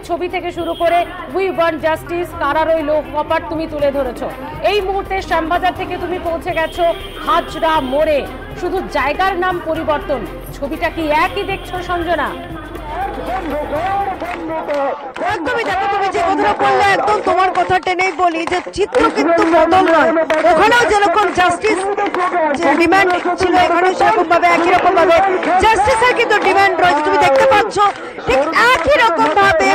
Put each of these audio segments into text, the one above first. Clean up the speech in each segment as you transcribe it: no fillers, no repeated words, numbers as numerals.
ছবি থেকে শুরু করে উই ওয়ান্ট জাস্টিস, কারা রইল, কপার তুমি তুলে ধরেছো। এই মুহূর্তে শ্যামবাজার থেকে তুমি পৌঁছে গেছো হাজরা মোড়ে, শুধু জায়গার নাম পরিবর্তন, ছবিটা কি একই দেখছো সঞ্জনা? একদমই দেখো, তুমি যে কথাটা বললে একদম তোমার কথা টেনেই বলি যে চিত্র কিন্তু বদল নয়। ওখানেও যেরকম জাস্টিস ডিমান্ড ছিল, এখানেও সেরকম ভাবে একই রকম ভাবে জাস্টিসের কিন্তু ডিমান্ড রয়েছে। তুমি দেখতে পাচ্ছ ঠিক একই রকম ভাবে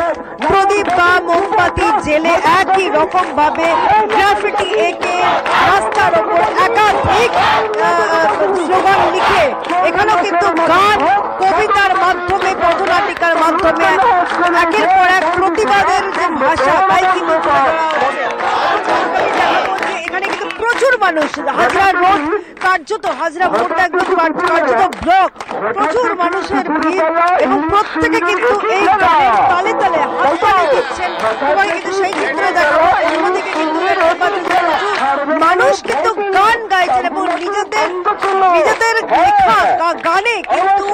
প্রদীপ বা মোমবাতি জেলে একই রকম ভাবে গ্রাফিটি এঁকে রাস্তার ওপর একাধিক স্লোগান লিখে, এখানেও কিন্তু গান কবিতার মাধ্যমে পথনাটিকার মাধ্যমে একের পর এক প্রতিবাদের যে ভাষা, তাই কিন্তু এখানে কিন্তু প্রচুর মানুষ, হাজরা রোড কার্যত, হাজরা মোড়টা একদম কার্যত ব্লক, প্রচুর মানুষের ভিড় এবং প্রত্যেকে কিন্তু এই গানের তালে তালে হাততালি দিচ্ছেন। এবং কিন্তু সেই চিত্রে দেখো অন্যদিকে কিন্তু মানুষ কিন্তু গান গাইছেন এবং নিজেদের লেখা গানে কিন্তু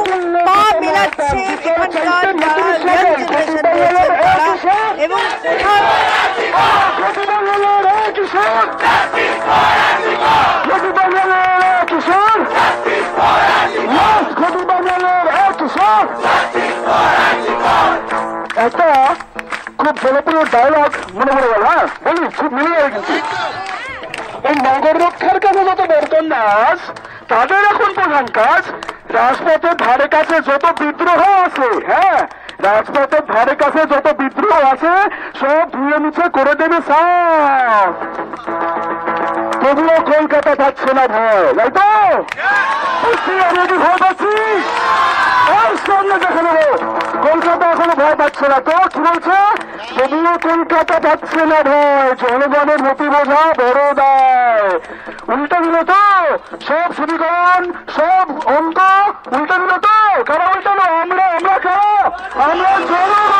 পা মেলাচ্ছে এখানকার ইয়াং জেনারেশন রয়েছেন তারা। এবং একটা খুব জনপ্রিয় ডায়লগ মনে পড়ে গেল, হ্যাঁ বলি, খুব মিলে যাবে কিন্তু। এই নগর রক্ষার কাছে যত বর্তন নাচ, তাদের এখন প্রধান কাজ রাজপথের ধারে কাছে যত বিদ্রোহ আছে, হ্যাঁ রাজপথের ধারে কাছে যত বিদ্রোহ আছে সব ধুয়ে মুছে করে দেবে সাফ। তবুও কলকাতা পাচ্ছে না ভয়, তাই তো? আমি কি ভয় পাচ্ছি? সামনে দেখে নেবো, কলকাতা এখনো ভয় পাচ্ছে না তো, কি বলছে? তবুও কলকাতা পাচ্ছে না ভয়, জনগণের মতি বোঝা বড় দায়। উল্টে দিল তো সব সমীকরণ, সব অঙ্ক উল্টে দিল তো। কারা উল্টালো? আমরা। আমরা কারা? আমরা জনগণ।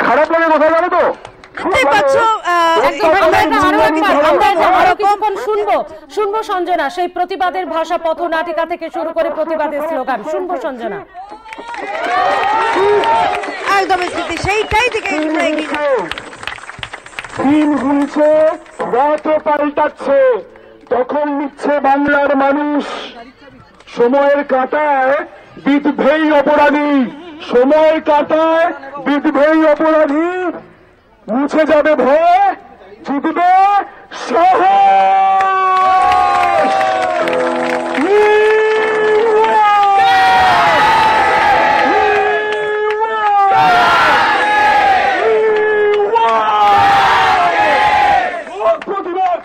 খারাপ লাগে কোথায় যাবে তো? শুনবো সঞ্জনা সেই প্রতিবাদের ভাষা, পথনাটিকা থেকে শুরু করে প্রতিবাদের স্লোগান শুনবো সঞ্জনা। একদমই স্মৃতি সেইটাই থেকে দিন গুনছে, রাত পাল্টাচ্ছে, তখন নিচ্ছে বাংলার মানুষ। সময়ের কাঁটায় বিধবেই অপরাধী, সময় কাঁটায় বিধবেই অপরাধী। মুছে যাবে ভয়, জিতবে সাহস। প্রতিবাদ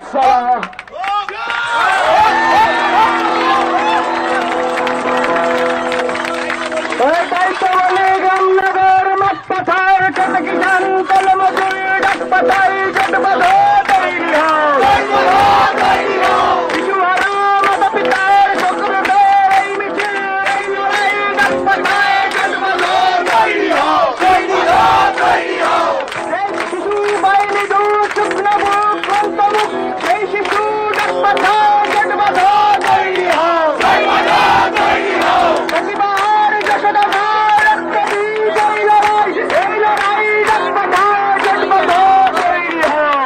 দায়িত্ব বলে গামনগর মাঠ পাথার কত কিষান তল মজুর ডাক পাতাই জট বাঁধো তৈরি হও। শিশু হারো মাতা পিতার শত্রুদের এই মিছিল এই লড়াই ডাক পাতাই জট বাঁধো তৈরি হও। সেই শিশু বাইরে দূর শুকনো বুক ক্লান্ত মুখ, সেই শিশু ডাক পাতাই জট বাঁধো তৈরি হও। প্রতিবার যশোদা এই লড়াই ডাক পাতাই জট বাঁধো তৈরি হও।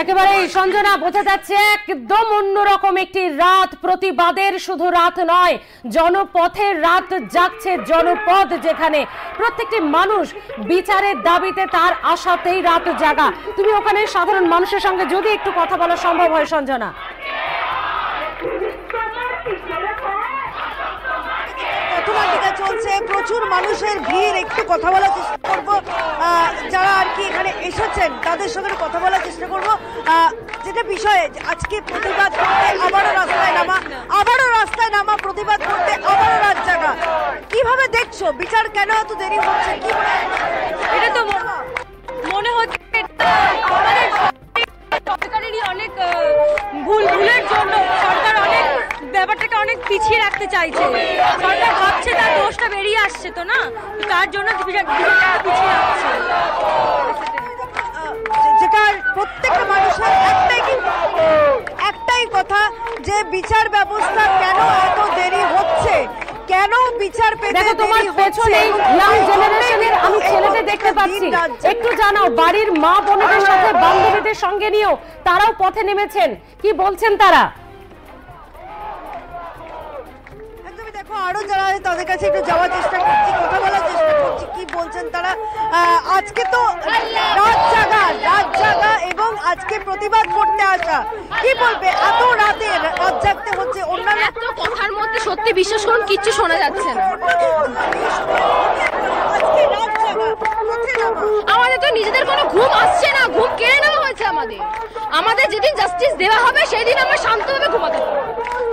একেবারে সঞ্জনা, বোঝা যাচ্ছে একদম অন্যরকম একটি রাত, প্রতিবাদের শুধু রাত নয়, জনপথের রাত জাগছে। জনপদ যেখানে প্রত্যেকটি মানুষ বিচারের দাবিতে, তার আশাতেই রাত জাগা। তুমি ওখানে সাধারণ মানুষের সঙ্গে যদি একটু কথা বলা সম্ভব হয় সঞ্জনা। চলছে, প্রচুর মানুষের ভিড়, একটু কথা বলার চেষ্টা করবো যারা আর কি এখানে এসেছেন তাদের সঙ্গে কথা বলার চেষ্টা করবো। যেটা বিষয়ে আজকে প্রতিবাদ করতে আবারও রাস্তায় নামা প্রতিবাদ করতে আবারও রাত জাগা, কিভাবে দেখছো? বিচার কেন এত দেরি হচ্ছে? কি এটা তো মনে হচ্ছে আমাদের সরকারেরই অনেক ভুলের জন্য সরকার অনেক ব্যাপারটাকে অনেক পিছিয়ে রাখতে চাইছে। সরকার ভাবছে তার দোষটা বেরিয়ে আসছে তো না, তার জন্য পিছিয়ে রাখছে। যেটা প্রত্যেকটা মানুষের একটাই কথা, যে বিচার ব্যবস্থা কেন এত দেরি হচ্ছে, কেন বিচার পেতে দেখো তোমার পেছনে ইয়াং জেনারেশনের আমি ছেলেদের দেখতে পাচ্ছি, একটু জানাও। বাড়ির মা বোনেদের সাথে বান্ধবীদের সঙ্গে নিয়েও তারাও পথে নেমেছেন, কি বলছেন তারা? একদমই, দেখো আরো যারা তাদের কাছে একটু যাওয়ার চেষ্টা করছি, কথা বলার চেষ্টা করছি, কি বলছেন তারা। আজকে তো রাত জাগা এবং আজকে প্রতিবাদ করতে আসা, কি বলবে? এত রাতে রাত জাগতে হচ্ছে, অন্যান্য এত কথার মধ্যে সত্যি বিশ্বাস করুন কিচ্ছু শোনা যাচ্ছে না। আমাদের তো নিজেদের কোনো ঘুম আসছে না, ঘুম কেড়ে নেওয়া হয়েছে আমাদের যেদিন জাস্টিস দেওয়া হবে সেই দিন আমরা শান্তভাবে ঘুমাতে পারবো,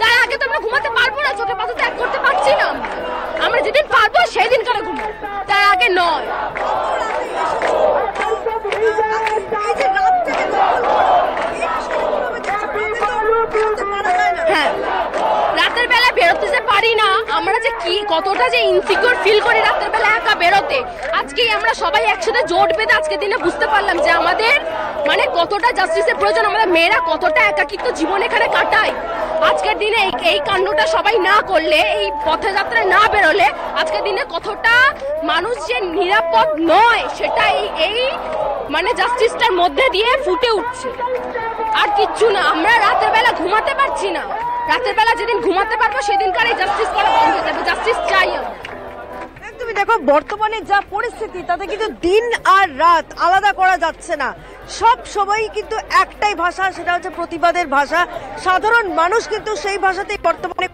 তার আগে তো আমরা ঘুমাতে পারবো না, চোখে পাতা ত্যাগ করতে পারছি না। আমরা যেদিন পারবো সেই দিন করে ঘুমাবো, তার আগে নয়। হ্যাঁ, রাতের বেলা বেরোতে যে পারি না আমরা, যে কি কতটা যে ইনসিকিউর ফিল করি রাতের বেলা একা বেরোতে। আজকেই আমরা সবাই একসাথে জোট বেঁধে আজকের দিনে বুঝতে পারলাম যে আমাদের মানে কতটা জাস্টিসের প্রয়োজন, আমাদের মেয়েরা কতটা একাকিত্ব জীবন এখানে কাটায়। আজকের দিনে এই কাণ্ডটা সবাই না করলে, এই পথযাত্রা না বেরোলে আজকের দিনে কতটা মানুষ যে নিরাপদ নয় সেটা এই মানে জাস্টিসটার মধ্যে দিয়ে ফুটে উঠছে, আর কিচ্ছু না। আমরা রাতের বেলা ঘুমাতে পারছি না, রাতের বেলা যেদিন ঘুমাতে পারবো সেদিনকার এই জাস্টিস করা বন্ধ হয়ে যাবে। জাস্টিস চাই আমরা। তুমি দেখো বর্তমানে যা পরিস্থিতি, তাতে কিন্তু দিন আর রাত আলাদা করা যাচ্ছে না, সব সময় কিন্তু একটাই ভাষা, সেটা হচ্ছে প্রতিবাদের ভাষা। সাধারণ মানুষ কিন্তু সেই ভাষাতেই বর্তমানে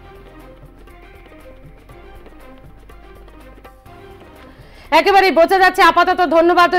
একেবারেই বোঝা যাচ্ছে। আপাতত ধন্যবাদ।